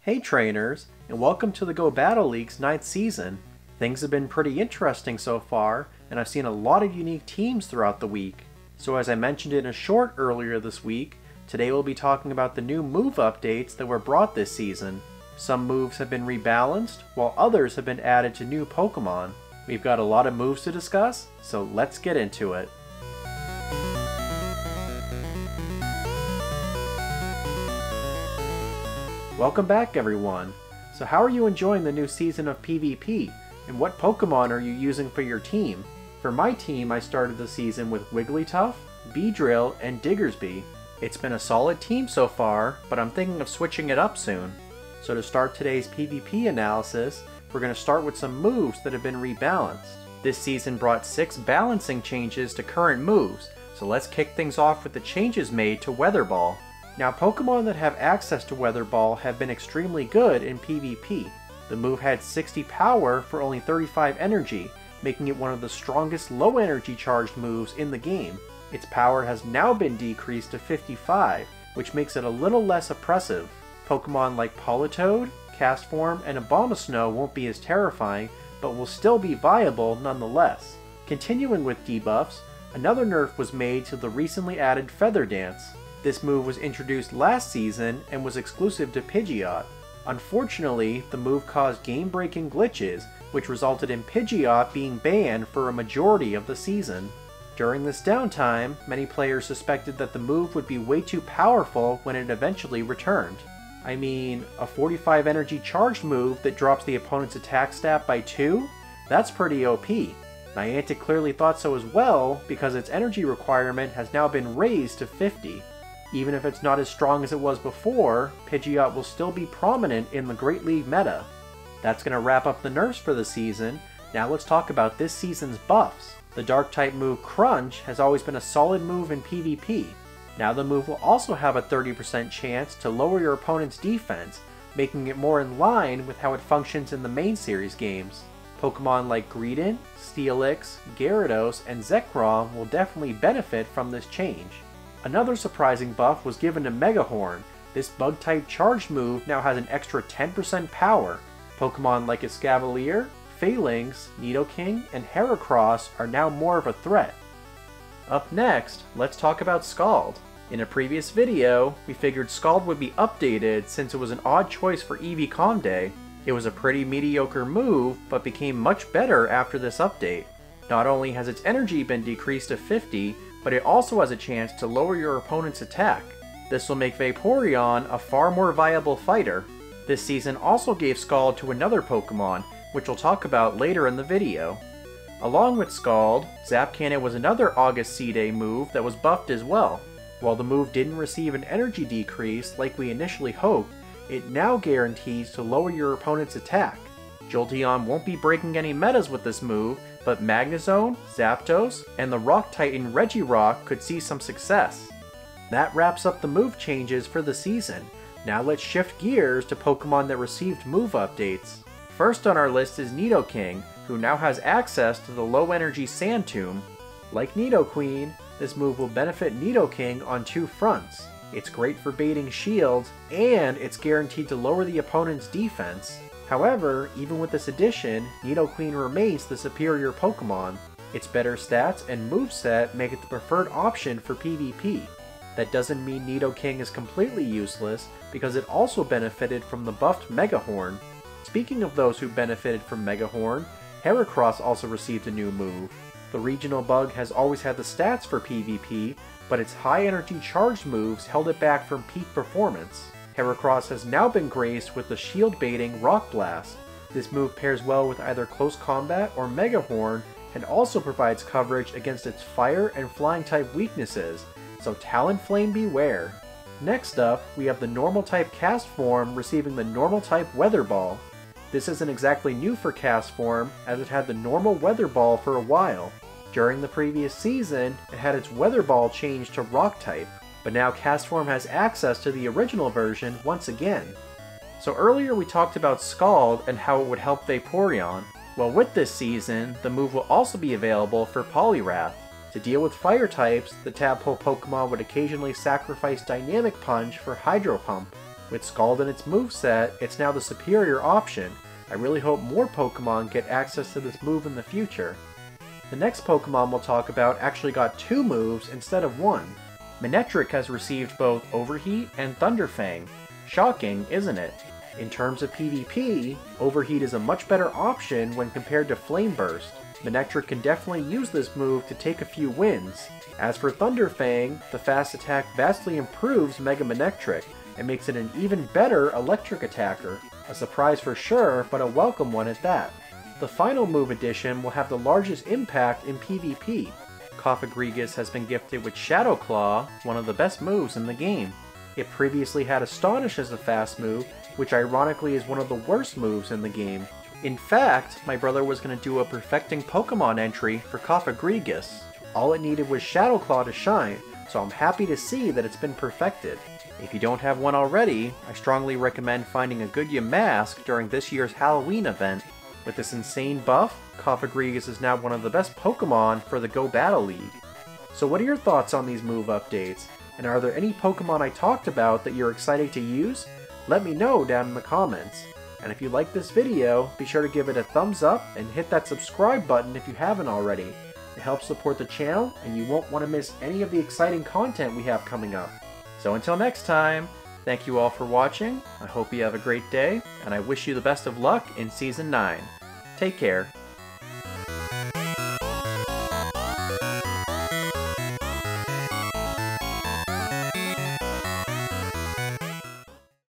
Hey trainers, and welcome to the Go Battle League's 9th season. Things have been pretty interesting so far, and I've seen a lot of unique teams throughout the week. So as I mentioned in a short earlier this week, today we'll be talking about the new move updates that were brought this season. Some moves have been rebalanced, while others have been added to new Pokemon. We've got a lot of moves to discuss, so let's get into it. Welcome back everyone! So how are you enjoying the new season of PvP? And what Pokemon are you using for your team? For my team, I started the season with Wigglytuff, Beedrill, and Diggersby. It's been a solid team so far, but I'm thinking of switching it up soon. So to start today's PvP analysis, we're going to start with some moves that have been rebalanced. This season brought 6 balancing changes to current moves, so let's kick things off with the changes made to Weatherball. Now, Pokemon that have access to Weatherball have been extremely good in PvP. The move had 60 power for only 35 energy, making it one of the strongest low energy charged moves in the game. Its power has now been decreased to 55, which makes it a little less oppressive. Pokemon like Politoed, Castform, and Abomasnow won't be as terrifying, but will still be viable nonetheless. Continuing with debuffs, another nerf was made to the recently added Feather Dance. This move was introduced last season and was exclusive to Pidgeot. Unfortunately, the move caused game-breaking glitches, which resulted in Pidgeot being banned for a majority of the season. During this downtime, many players suspected that the move would be way too powerful when it eventually returned. I mean, a 45 energy charged move that drops the opponent's attack stat by 2? That's pretty OP. Niantic clearly thought so as well, because its energy requirement has now been raised to 50. Even if it's not as strong as it was before, Pidgeot will still be prominent in the Great League meta. That's going to wrap up the nerfs for the season. Now let's talk about this season's buffs. The Dark-type move Crunch has always been a solid move in PvP. Now the move will also have a 30% chance to lower your opponent's defense, making it more in line with how it functions in the main series games. Pokemon like Greedent, Steelix, Gyarados, and Zekrom will definitely benefit from this change. Another surprising buff was given to Megahorn. This bug-type charged move now has an extra 10% power. Pokemon like Escavalier, Phalanx, Nito King, and Heracross are now more of a threat. Up next, let's talk about Scald. In a previous video, we figured Scald would be updated since it was an odd choice for EVCOM Day. It was a pretty mediocre move, but became much better after this update. Not only has its energy been decreased to 50, but it also has a chance to lower your opponent's attack. This will make Vaporeon a far more viable fighter. This season also gave Scald to another Pokemon, which we'll talk about later in the video. Along with Scald, Zap Cannon was another August C-Day move that was buffed as well. While the move didn't receive an energy decrease like we initially hoped, it now guarantees to lower your opponent's attack. Jolteon won't be breaking any metas with this move, but Magnezone, Zapdos, and the Rock Titan Regirock could see some success. That wraps up the move changes for the season. Now let's shift gears to Pokemon that received move updates. First on our list is Nito King, who now has access to the low energy Sand Tomb. Like Nidoqueen, this move will benefit Nito King on 2 fronts. It's great for baiting shields, and it's guaranteed to lower the opponent's defense. However, even with this addition, Nidoqueen remains the superior Pokemon. Its better stats and moveset make it the preferred option for PvP. That doesn't mean Nito King is completely useless, because it also benefited from the buffed Megahorn. Speaking of those who benefited from Megahorn, Heracross also received a new move. The regional bug has always had the stats for PvP, but its high energy charged moves held it back from peak performance. Heracross has now been graced with the shield-baiting Rock Blast. This move pairs well with either Close Combat or Megahorn, and also provides coverage against its Fire and Flying-type weaknesses, so Talonflame beware. Next up, we have the Normal-type Castform receiving the Normal-type Weatherball. This isn't exactly new for Castform, as it had the normal Weatherball for a while. During the previous season, it had its Weatherball changed to Rock-type. But now Castform has access to the original version once again. So earlier we talked about Scald and how it would help Vaporeon. Well, with this season, the move will also be available for Poliwrath. To deal with fire types, the Tadpole Pokemon would occasionally sacrifice Dynamic Punch for Hydro Pump. With Scald in its moveset, it's now the superior option. I really hope more Pokemon get access to this move in the future. The next Pokemon we'll talk about actually got 2 moves instead of 1. Monetra has received both Overheat and Thunderfang. Shocking, isn't it? In terms of PvP, Overheat is a much better option when compared to Flame Burst. Monetra can definitely use this move to take a few wins. As for Thunderfang, the fast attack vastly improves Mega Manectric and makes it an even better electric attacker. A surprise for sure, but a welcome one at that. The final move addition will have the largest impact in PvP. Coffeegrigas has been gifted with Shadow Claw, one of the best moves in the game. It previously had Astonish as a fast move, which ironically is one of the worst moves in the game. In fact, my brother was going to do a perfecting Pokemon entry for Coffeegrigas. All it needed was Shadow Claw to shine, so I'm happy to see that it's been perfected. If you don't have one already, I strongly recommend finding a good Yamask during this year's Halloween event. With this insane buff, Coffeegrigas is now one of the best Pokemon for the Go Battle League. So what are your thoughts on these move updates? And are there any Pokemon I talked about that you're excited to use? Let me know down in the comments. And if you like this video, be sure to give it a thumbs up and hit that subscribe button if you haven't already. It helps support the channel and you won't want to miss any of the exciting content we have coming up. So until next time, thank you all for watching, I hope you have a great day, and I wish you the best of luck in Season 9. Take care.